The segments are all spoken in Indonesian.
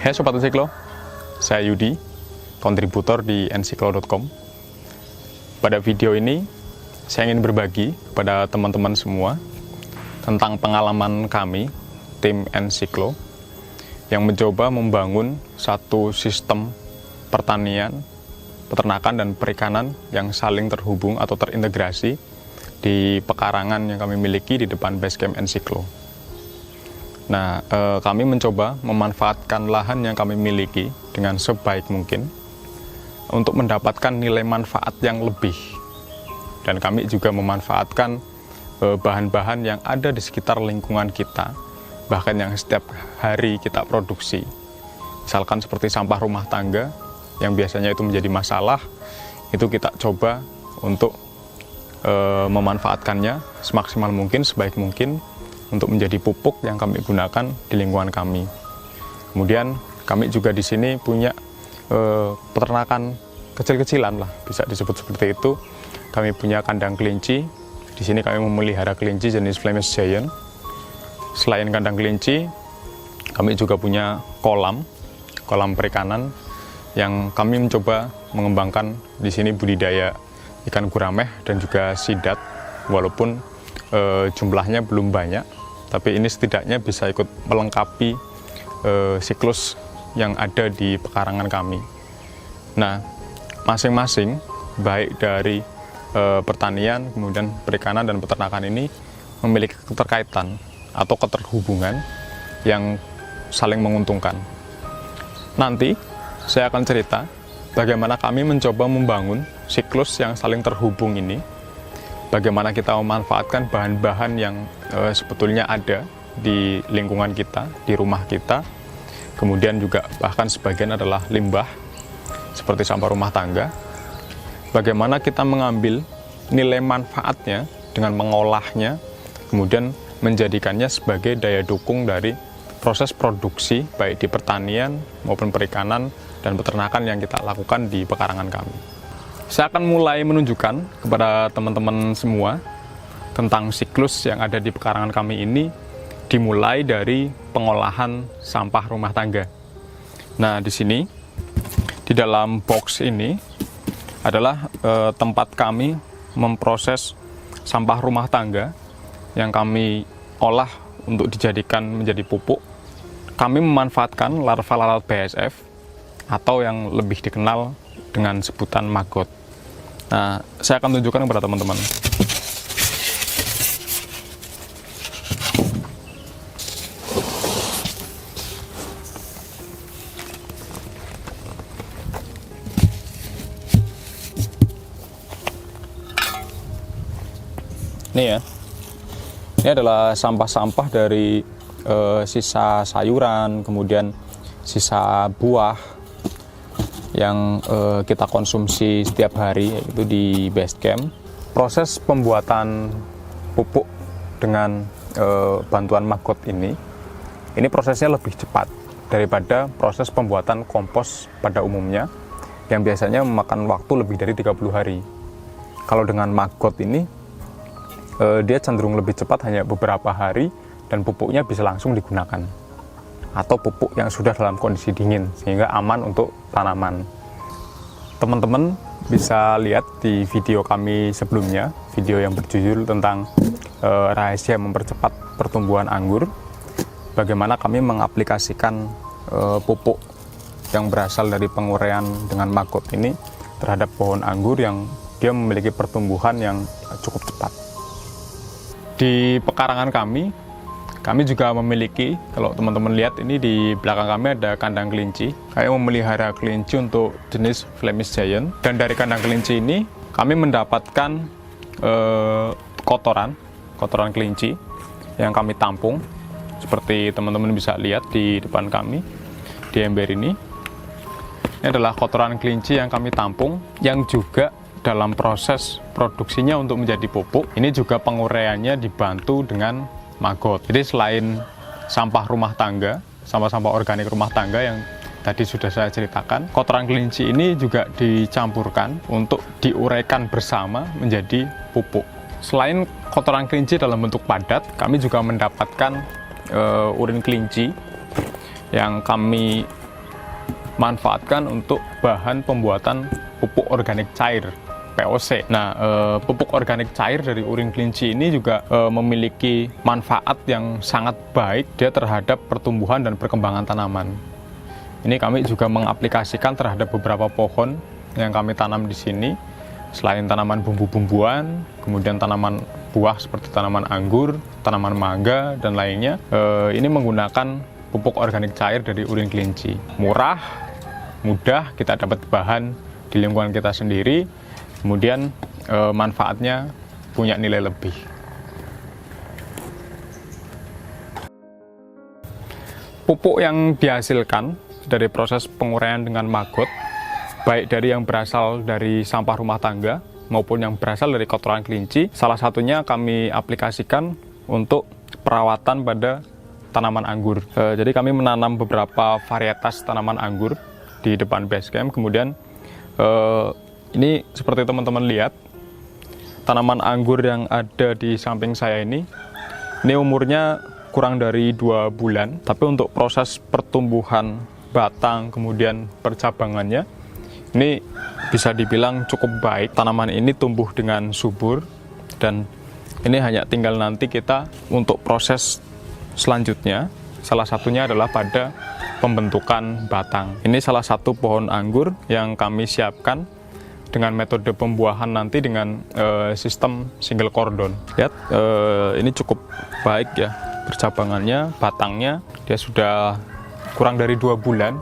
Hai Sobat Ensiklo, saya Yudi, kontributor di ensiklo.com. Pada video ini, saya ingin berbagi kepada teman-teman semua tentang pengalaman kami, tim Ensiklo, yang mencoba membangun satu sistem pertanian, peternakan, dan perikanan yang saling terhubung atau terintegrasi di pekarangan yang kami miliki di depan basecamp Ensiklo. Nah, kami mencoba memanfaatkan lahan yang kami miliki dengan sebaik mungkin untuk mendapatkan nilai manfaat yang lebih. Dan kami juga memanfaatkan bahan-bahan yang ada di sekitar lingkungan kita, bahkan yang setiap hari kita produksi. Misalkan seperti sampah rumah tangga, yang biasanya itu menjadi masalah, itu kita coba untuk memanfaatkannya semaksimal mungkin, sebaik mungkin, untuk menjadi pupuk yang kami gunakan di lingkungan kami. Kemudian kami juga di sini punya peternakan kecil-kecilan lah, bisa disebut seperti itu. Kami punya kandang kelinci. Di sini kami memelihara kelinci jenis Flemish Giant. Selain kandang kelinci, kami juga punya kolam perikanan yang kami mencoba mengembangkan di sini budidaya ikan gurameh dan juga sidat, walaupun jumlahnya belum banyak, tapi ini setidaknya bisa ikut melengkapi siklus yang ada di pekarangan kami. Nah, masing-masing baik dari pertanian, kemudian perikanan dan peternakan ini memiliki keterkaitan atau keterhubungan yang saling menguntungkan. Nanti saya akan cerita bagaimana kami mencoba membangun siklus yang saling terhubung ini, bagaimana kita memanfaatkan bahan-bahan yang sebetulnya ada di lingkungan kita, di rumah kita, kemudian juga bahkan sebagian adalah limbah, seperti sampah rumah tangga. Bagaimana kita mengambil nilai manfaatnya dengan mengolahnya, kemudian menjadikannya sebagai daya dukung dari proses produksi, baik di pertanian maupun perikanan dan peternakan yang kita lakukan di pekarangan kami. Saya akan mulai menunjukkan kepada teman-teman semua tentang siklus yang ada di pekarangan kami ini, dimulai dari pengolahan sampah rumah tangga. Nah, di sini, di dalam box ini adalah tempat kami memproses sampah rumah tangga yang kami olah untuk dijadikan menjadi pupuk. Kami memanfaatkan larva lalat BASF atau yang lebih dikenal dengan sebutan maggot. Nah, saya akan tunjukkan kepada teman-teman. Ini ya, ini adalah sampah-sampah dari sisa sayuran, kemudian sisa buah yang kita konsumsi setiap hari, yaitu di base camp. Proses pembuatan pupuk dengan bantuan maggot ini prosesnya lebih cepat daripada proses pembuatan kompos pada umumnya yang biasanya memakan waktu lebih dari 30 hari. Kalau dengan maggot ini dia cenderung lebih cepat, hanya beberapa hari, dan pupuknya bisa langsung digunakan, atau pupuk yang sudah dalam kondisi dingin sehingga aman untuk tanaman. Teman-teman bisa lihat di video kami sebelumnya, video yang berjudul tentang rahasia mempercepat pertumbuhan anggur, bagaimana kami mengaplikasikan pupuk yang berasal dari penguraian dengan maggot ini terhadap pohon anggur yang dia memiliki pertumbuhan yang cukup cepat. Di pekarangan kami juga memiliki, kalau teman-teman lihat ini di belakang kami ada kandang kelinci. Kami memelihara kelinci untuk jenis Flemish Giant, dan dari kandang kelinci ini kami mendapatkan kotoran kelinci yang kami tampung, seperti teman-teman bisa lihat di depan kami di ember ini. Ini adalah kotoran kelinci yang kami tampung, yang juga dalam proses produksinya untuk menjadi pupuk. Ini juga penguraiannya dibantu dengan maggot. Jadi selain sampah rumah tangga, sampah-sampah organik rumah tangga yang tadi sudah saya ceritakan, kotoran kelinci ini juga dicampurkan untuk diuraikan bersama menjadi pupuk. Selain kotoran kelinci dalam bentuk padat, kami juga mendapatkan urin kelinci yang kami manfaatkan untuk bahan pembuatan pupuk organik cair POC. Nah, pupuk organik cair dari urin kelinci ini juga memiliki manfaat yang sangat baik dia terhadap pertumbuhan dan perkembangan tanaman. Ini kami juga mengaplikasikan terhadap beberapa pohon yang kami tanam di sini. Selain tanaman bumbu-bumbuan, kemudian tanaman buah seperti tanaman anggur, tanaman mangga, dan lainnya. Ini menggunakan pupuk organik cair dari urin kelinci. Murah, mudah, kita dapat bahan di lingkungan kita sendiri. Kemudian manfaatnya punya nilai lebih. Pupuk yang dihasilkan dari proses penguraian dengan maggot, baik dari yang berasal dari sampah rumah tangga maupun yang berasal dari kotoran kelinci, salah satunya kami aplikasikan untuk perawatan pada tanaman anggur. Jadi kami menanam beberapa varietas tanaman anggur di depan base camp. Kemudian ini seperti teman-teman lihat, tanaman anggur yang ada di samping saya ini umurnya kurang dari 2 bulan, tapi untuk proses pertumbuhan batang kemudian percabangannya ini bisa dibilang cukup baik. Tanaman ini tumbuh dengan subur dan ini hanya tinggal nanti kita untuk proses selanjutnya, salah satunya adalah pada pembentukan batang. Ini salah satu pohon anggur yang kami siapkan dengan metode pembuahan nanti dengan sistem single cordon. Lihat, ini cukup baik ya percabangannya, batangnya dia sudah kurang dari 2 bulan,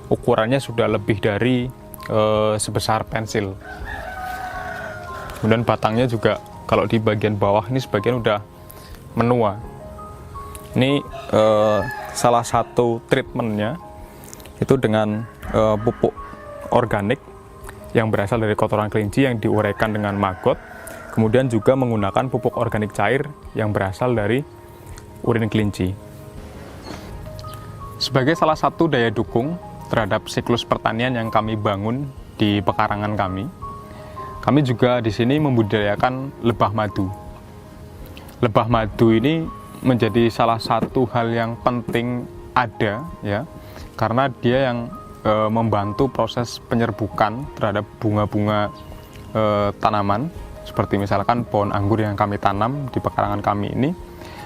ukurannya sudah lebih dari sebesar pensil. Kemudian batangnya juga kalau di bagian bawah ini sebagian udah menua. Ini salah satu treatmentnya itu dengan pupuk organik yang berasal dari kotoran kelinci yang diuraikan dengan maggot, kemudian juga menggunakan pupuk organik cair yang berasal dari urin kelinci. Sebagai salah satu daya dukung terhadap siklus pertanian yang kami bangun di pekarangan kami juga di sini membudidayakan lebah madu. Lebah madu ini menjadi salah satu hal yang penting ada ya, karena dia yang membantu proses penyerbukan terhadap bunga-bunga tanaman, seperti misalkan pohon anggur yang kami tanam di pekarangan kami ini,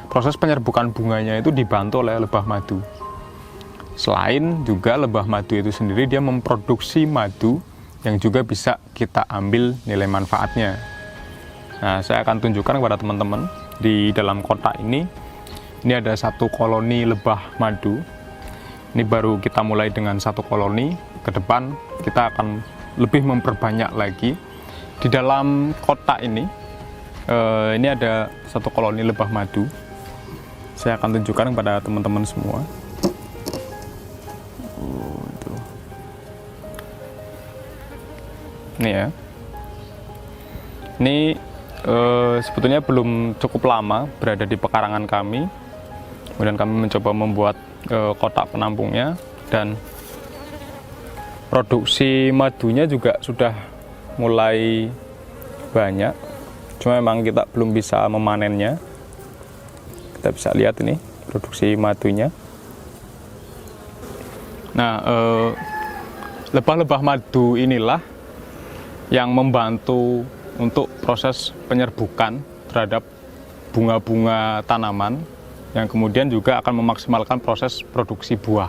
proses penyerbukan bunganya itu dibantu oleh lebah madu. Selain juga lebah madu itu sendiri dia memproduksi madu yang juga bisa kita ambil nilai manfaatnya. Nah, saya akan tunjukkan kepada teman-teman di dalam kotak ini ada satu koloni lebah madu. Ini baru kita mulai dengan satu koloni, ke depan kita akan lebih memperbanyak lagi. Di dalam kotak ini ada satu koloni lebah madu. Saya akan tunjukkan kepada teman-teman semua. Ini ya. Ini sebetulnya belum cukup lama berada di pekarangan kami. Kemudian kami mencoba membuat kotak penampungnya, dan produksi madunya juga sudah mulai banyak, cuma memang kita belum bisa memanennya. Kita bisa lihat ini produksi madunya. Nah, lebah-lebah madu inilah yang membantu untuk proses penyerbukan terhadap bunga-bunga tanaman, yang kemudian juga akan memaksimalkan proses produksi buah.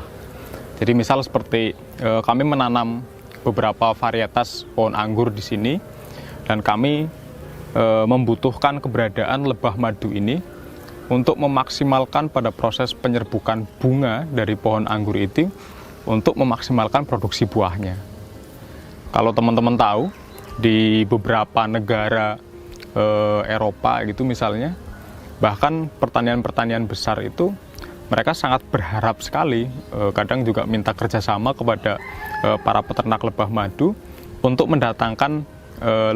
Jadi misal seperti kami menanam beberapa varietas pohon anggur di sini, dan kami membutuhkan keberadaan lebah madu ini untuk memaksimalkan pada proses penyerbukan bunga dari pohon anggur itu untuk memaksimalkan produksi buahnya. Kalau teman-teman tahu, di beberapa negara Eropa gitu misalnya, bahkan pertanian-pertanian besar itu mereka sangat berharap sekali, kadang juga minta kerjasama kepada para peternak lebah madu untuk mendatangkan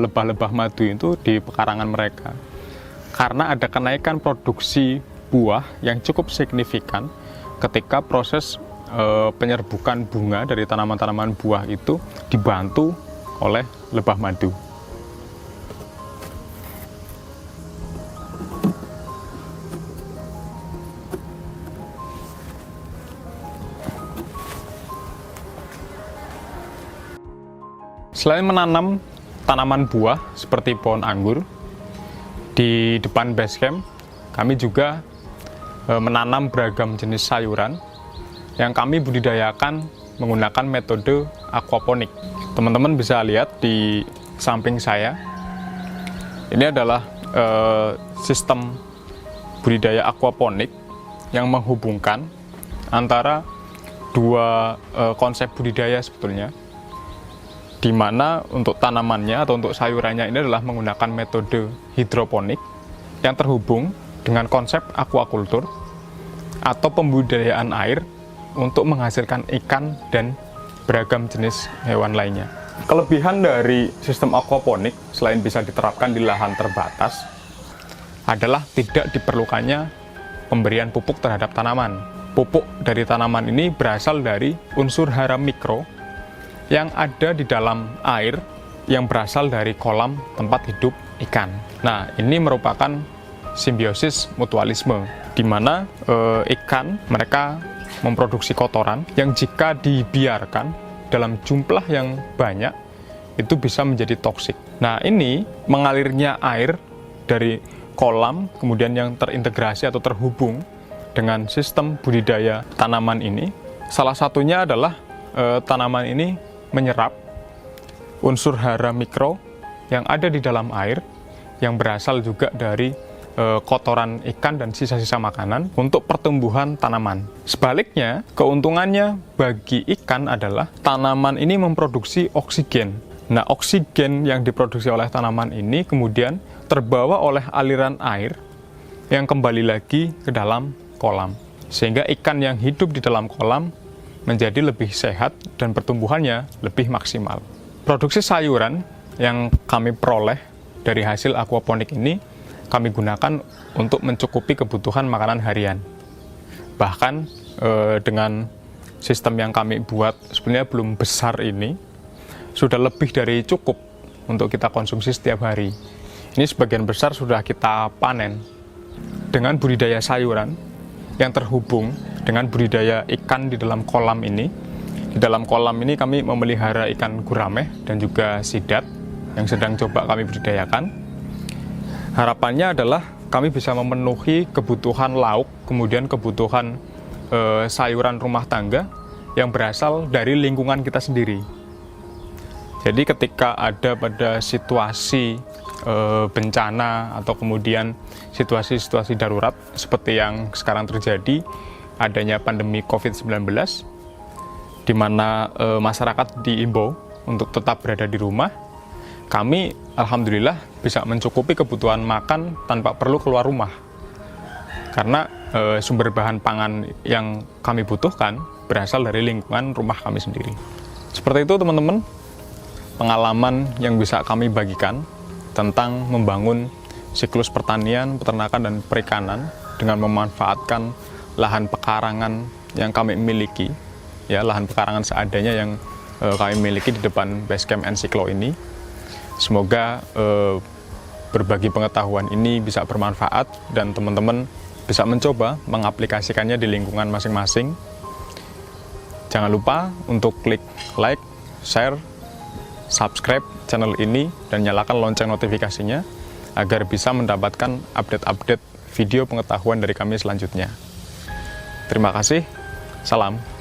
lebah-lebah madu itu di pekarangan mereka, karena ada kenaikan produksi buah yang cukup signifikan ketika proses penyerbukan bunga dari tanaman-tanaman buah itu dibantu oleh lebah madu. Selain menanam tanaman buah seperti pohon anggur, di depan base camp kami juga menanam beragam jenis sayuran yang kami budidayakan menggunakan metode aquaponik. Teman-teman bisa lihat di samping saya, ini adalah sistem budidaya aquaponik yang menghubungkan antara dua konsep budidaya sebetulnya, di mana untuk tanamannya atau untuk sayurannya ini adalah menggunakan metode hidroponik yang terhubung dengan konsep aquaculture atau pembudidayaan air untuk menghasilkan ikan dan beragam jenis hewan lainnya. Kelebihan dari sistem aquaponik selain bisa diterapkan di lahan terbatas adalah tidak diperlukannya pemberian pupuk terhadap tanaman. Pupuk dari tanaman ini berasal dari unsur hara mikro yang ada di dalam air yang berasal dari kolam tempat hidup ikan. Nah, ini merupakan simbiosis mutualisme, di mana ikan mereka memproduksi kotoran yang jika dibiarkan dalam jumlah yang banyak itu bisa menjadi toksik. Nah, ini mengalirnya air dari kolam kemudian yang terintegrasi atau terhubung dengan sistem budidaya tanaman ini, salah satunya adalah tanaman ini menyerap unsur hara mikro yang ada di dalam air yang berasal juga dari kotoran ikan dan sisa-sisa makanan untuk pertumbuhan tanaman. Sebaliknya, keuntungannya bagi ikan adalah tanaman ini memproduksi oksigen. Nah, oksigen yang diproduksi oleh tanaman ini kemudian terbawa oleh aliran air yang kembali lagi ke dalam kolam, sehingga ikan yang hidup di dalam kolam menjadi lebih sehat dan pertumbuhannya lebih maksimal. Produksi sayuran yang kami peroleh dari hasil aquaponik ini kami gunakan untuk mencukupi kebutuhan makanan harian. Bahkan dengan sistem yang kami buat sebenarnya belum besar ini, sudah lebih dari cukup untuk kita konsumsi setiap hari. Ini sebagian besar sudah kita panen. Dengan budidaya sayuran yang terhubung dengan budidaya ikan di dalam kolam ini. Di dalam kolam ini kami memelihara ikan gurame dan juga sidat yang sedang coba kami budidayakan. Harapannya adalah kami bisa memenuhi kebutuhan lauk, kemudian kebutuhan sayuran rumah tangga yang berasal dari lingkungan kita sendiri. Jadi ketika ada pada situasi bencana atau kemudian situasi-situasi darurat seperti yang sekarang terjadi, adanya pandemi COVID-19, di mana masyarakat diimbau untuk tetap berada di rumah, kami alhamdulillah bisa mencukupi kebutuhan makan tanpa perlu keluar rumah. Karena sumber bahan pangan yang kami butuhkan berasal dari lingkungan rumah kami sendiri. Seperti itu teman-teman, pengalaman yang bisa kami bagikan tentang membangun siklus pertanian, peternakan, dan perikanan dengan memanfaatkan lahan pekarangan yang kami miliki, ya, lahan pekarangan seadanya yang kami miliki di depan Basecamp Ensiklo ini. Semoga berbagi pengetahuan ini bisa bermanfaat dan teman-teman bisa mencoba mengaplikasikannya di lingkungan masing-masing. Jangan lupa untuk klik like, share, subscribe channel ini dan nyalakan lonceng notifikasinya agar bisa mendapatkan update-update video pengetahuan dari kami selanjutnya. Terima kasih, salam.